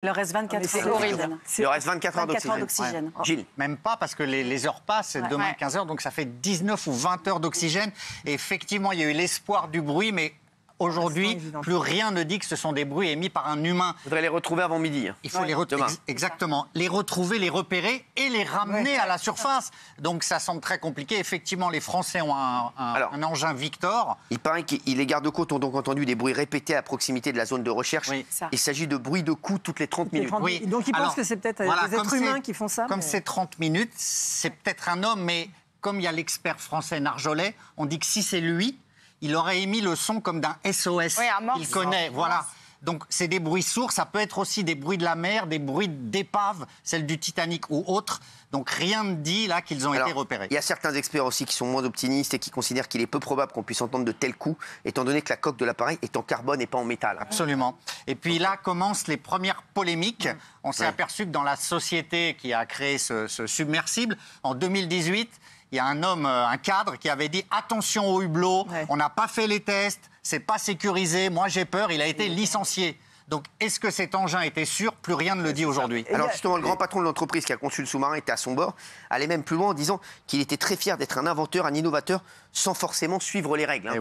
Il leur reste 24 C'est heures. horrible. Il leur reste 24 heures d'oxygène. Ouais. Gilles. Même pas, parce que les heures passent, c'est demain 15 heures, donc ça fait 19 ou 20 heures d'oxygène. Et effectivement, il y a eu l'espoir du bruit, mais aujourd'hui, plus rien ne dit que ce sont des bruits émis par un humain. Il faudrait les retrouver avant midi. Il faut les retrouver, exactement. Les retrouver, les repérer et les ramener à la surface. Donc ça semble très compliqué. Effectivement, les Français ont un engin Victor. Il paraît que les gardes-côtes ont donc entendu des bruits répétés à proximité de la zone de recherche. Oui, il s'agit de bruits de coups toutes les 30 minutes. Oui. Donc ils pensent que c'est peut-être des êtres humains qui font ça. Comme c'est 30 minutes, c'est peut-être un homme, mais comme il y a l'expert français Narjolet, on dit que si c'est lui, il aurait émis le son comme d'un SOS. Oui, un morse. Il connaît, voilà. Donc, c'est des bruits sourds. Ça peut être aussi des bruits de la mer, des bruits d'épave, celle du Titanic ou autres. Donc, rien ne dit là qu'ils ont été repérés. Il y a certains experts aussi qui sont moins optimistes et qui considèrent qu'il est peu probable qu'on puisse entendre de tels coups, étant donné que la coque de l'appareil est en carbone et pas en métal. Absolument. Et puis là commencent les premières polémiques. On s'est aperçu que dans la société qui a créé ce submersible, en 2018, il y a un homme, un cadre, qui avait dit « Attention au hublot, on n'a pas fait les tests, c'est pas sécurisé, moi j'ai peur », il a été licencié. Donc, est-ce que cet engin était sûr? Plus rien ne le dit aujourd'hui. Alors justement, le grand patron de l'entreprise qui a conçu le sous-marin était à son bord, allait même plus loin en disant qu'il était très fier d'être un inventeur, un innovateur, sans forcément suivre les règles.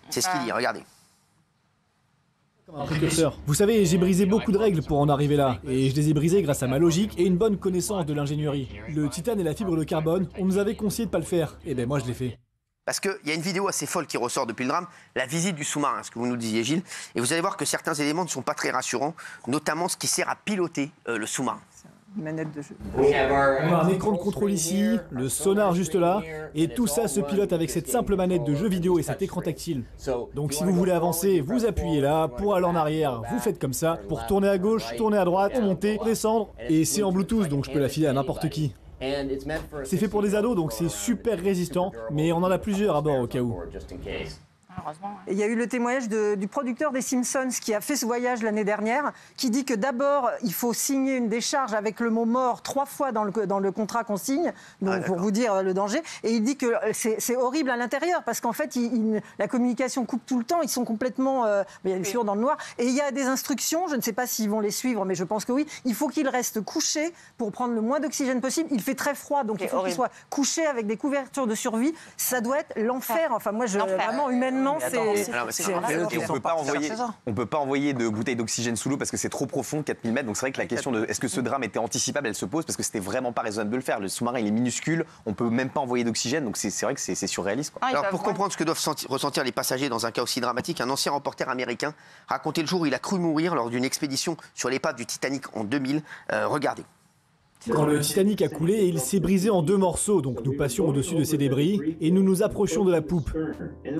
C'est ce qu'il dit, regardez. Un précurseur. Vous savez, j'ai brisé beaucoup de règles pour en arriver là, et je les ai brisées grâce à ma logique et une bonne connaissance de l'ingénierie. Le titane et la fibre de carbone, on nous avait conseillé de pas le faire, et ben moi je l'ai fait. Parce qu'il y a une vidéo assez folle qui ressort depuis le drame, la visite du sous-marin, ce que vous nous disiez Gilles, et vous allez voir que certains éléments ne sont pas très rassurants, notamment ce qui sert à piloter le sous-marin. Manette de jeu. On a un écran de contrôle ici, le sonar juste là, et tout ça se pilote avec cette simple manette de jeu vidéo et cet écran tactile. Donc si vous voulez avancer, vous appuyez là, pour aller en arrière, vous faites comme ça, pour tourner à gauche, tourner à droite, monter, descendre, et c'est en Bluetooth, donc je peux la filer à n'importe qui. C'est fait pour des ados, donc c'est super résistant, mais on en a plusieurs à bord au cas où. Il y a eu le témoignage du producteur des Simpsons qui a fait ce voyage l'année dernière, qui dit que d'abord, il faut signer une décharge avec le mot mort 3 fois dans le contrat qu'on signe, donc pour vous dire le danger. Et il dit que c'est horrible à l'intérieur, parce qu'en fait, la communication coupe tout le temps, ils sont complètement... il y a des fissures dans le noir. Et il y a des instructions, je ne sais pas s'ils vont les suivre, mais je pense que oui. Il faut qu'ils restent couchés pour prendre le moins d'oxygène possible. Il fait très froid, donc il faut qu'ils soient couchés avec des couvertures de survie. Ça doit être l'enfer. Enfin, moi, vraiment, humainement, on peut pas envoyer de bouteilles d'oxygène sous l'eau parce que c'est trop profond, 4000 mètres. Donc c'est vrai que la question de est-ce que ce drame était anticipable, elle se pose parce que c'était vraiment pas raisonnable de le faire. Le sous-marin il est minuscule, on peut même pas envoyer d'oxygène, donc c'est vrai que c'est surréaliste. Alors pour comprendre ce que doivent ressentir les passagers dans un cas aussi dramatique, un ancien reporter américain racontait le jour où il a cru mourir lors d'une expédition sur l'épave du Titanic en 2000. Regardez. Quand le Titanic a coulé, il s'est brisé en 2 morceaux, donc nous passions au-dessus de ces débris et nous nous approchions de la poupe.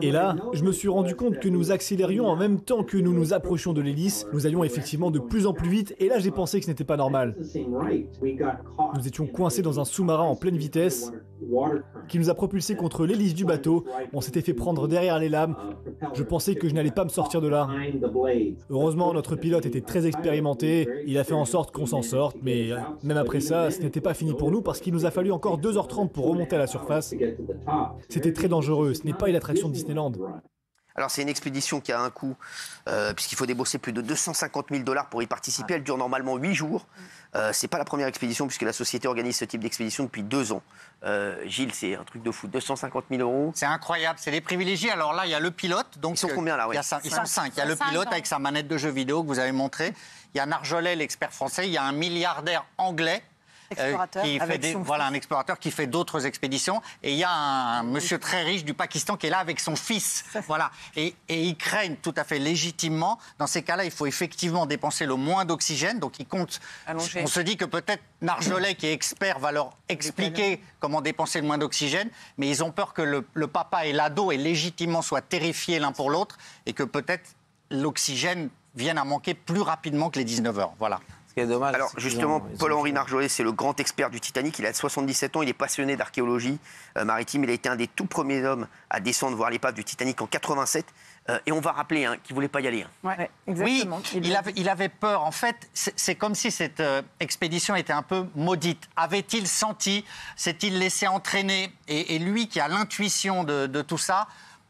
Et là, je me suis rendu compte que nous accélérions en même temps que nous nous approchions de l'hélice. Nous allions effectivement de plus en plus vite et là j'ai pensé que ce n'était pas normal. Nous étions coincés dans un sous-marin en pleine vitesse qui nous a propulsés contre l'hélice du bateau. On s'était fait prendre derrière les lames. Je pensais que je n'allais pas me sortir de là. Heureusement, notre pilote était très expérimenté. Il a fait en sorte qu'on s'en sorte, mais même après ça, ce n'était pas fini pour nous parce qu'il nous a fallu encore 2h30 pour remonter à la surface. C'était très dangereux, ce n'est pas une attraction de Disneyland. Alors c'est une expédition qui a un coût, puisqu'il faut débourser plus de 250 000 $ pour y participer. Elle dure normalement 8 jours. C'est pas la première expédition puisque la société organise ce type d'expédition depuis 2 ans. Gilles, c'est un truc de fou, 250 000 €. C'est incroyable, c'est des privilégiés. Alors là, il y a le pilote. Donc, ils sont combien là? Ils sont 5. Il y a le pilote avec sa manette de jeu vidéo que vous avez montré. Il y a Narjolet, l'expert français. Il y a un milliardaire anglais. Qui fait un explorateur qui fait d'autres expéditions. Et il y a un monsieur très riche du Pakistan qui est là avec son fils. Voilà. Et ils craignent tout à fait légitimement. Dans ces cas-là, il faut effectivement dépenser le moins d'oxygène. Donc ils comptent. On se dit que peut-être Narjolet, qui est expert, va leur expliquer comment dépenser le moins d'oxygène. Mais ils ont peur que le papa et l'ado et légitimement soient terrifiés l'un pour l'autre et que peut-être l'oxygène vienne à manquer plus rapidement que les 19 heures. Voilà. Dommage, alors justement, Paul-Henri Narjolet, c'est le grand expert du Titanic. Il a 77 ans, il est passionné d'archéologie maritime. Il a été un des tout premiers hommes à descendre voir l'épave du Titanic en 87. Et on va rappeler qu'il ne voulait pas y aller. Ouais, exactement. Oui, il avait peur. En fait, c'est comme si cette expédition était un peu maudite. Avait-il senti? S'est-il laissé entraîner? Et lui qui a l'intuition de tout ça,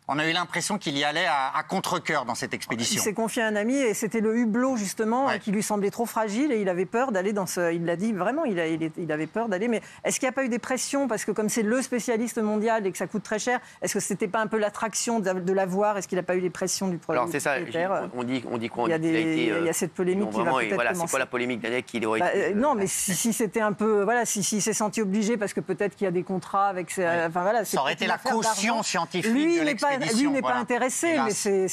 On a eu l'impression qu'il y allait à contre-cœur dans cette expédition. Il s'est confié à un ami et c'était le hublot justement qui lui semblait trop fragile et il avait peur d'aller dans ce... Il l'a dit vraiment, il avait peur d'aller. Mais est-ce qu'il n'y a pas eu des pressions parce que comme c'est le spécialiste mondial et que ça coûte très cher, est-ce que c'était pas un peu l'attraction de l'avoir? Est-ce qu'il n'a pas eu les pressions du propriétaire? Alors c'est ça, on dit quoi? Il y a cette polémique qui va peut-être commencer. C'est quoi la polémique d'Alec qu'il aurait été, non, mais si c'était un peu... Voilà, s'il s'est senti obligé parce que peut-être qu'il y a des contrats avec... Enfin, voilà, ça aurait été la caution scientifique de l'expédition. Lui n'est pas intéressé, mais c'est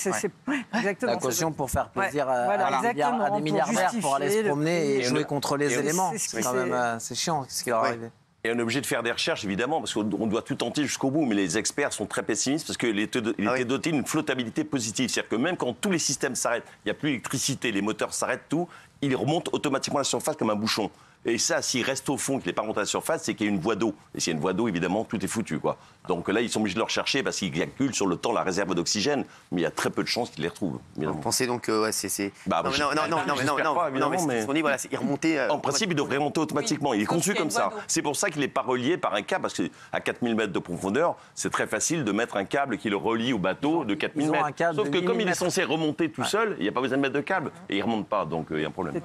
exactement la caution pour faire plaisir à des milliardaires pour aller se promener et jouer contre les éléments. C'est quand même chiant ce qui leur est arrivé. Et on est obligé de faire des recherches, évidemment, parce qu'on doit tout tenter jusqu'au bout. Mais les experts sont très pessimistes parce qu'il était doté d'une flottabilité positive. C'est-à-dire que même quand tous les systèmes s'arrêtent, il n'y a plus d'électricité, les moteurs s'arrêtent, tout, il remonte automatiquement à la surface comme un bouchon. Et ça, s'il reste au fond, qu'il n'est pas remonté à la surface, c'est qu'il y a une voie d'eau. Et s'il y a une voie d'eau, évidemment, tout est foutu, quoi. Donc là, ils sont obligés de le rechercher parce qu'ils calculent sur le temps la réserve d'oxygène. Mais il y a très peu de chances qu'ils les retrouvent. Vous pensez donc que c'est... Bah, non, mais ce qu'on dit, voilà, il remontait... En principe, il devrait remonter automatiquement. Il est conçu comme ça. C'est pour ça qu'il n'est pas relié par un câble, parce qu'à 4000 mètres de profondeur, c'est très facile de mettre un câble qui le relie au bateau de 4000 mètres. Sauf que comme il est censé remonter tout seul, il n'y a pas besoin de mettre de câble. Et il ne remonte pas, donc il y a un problème.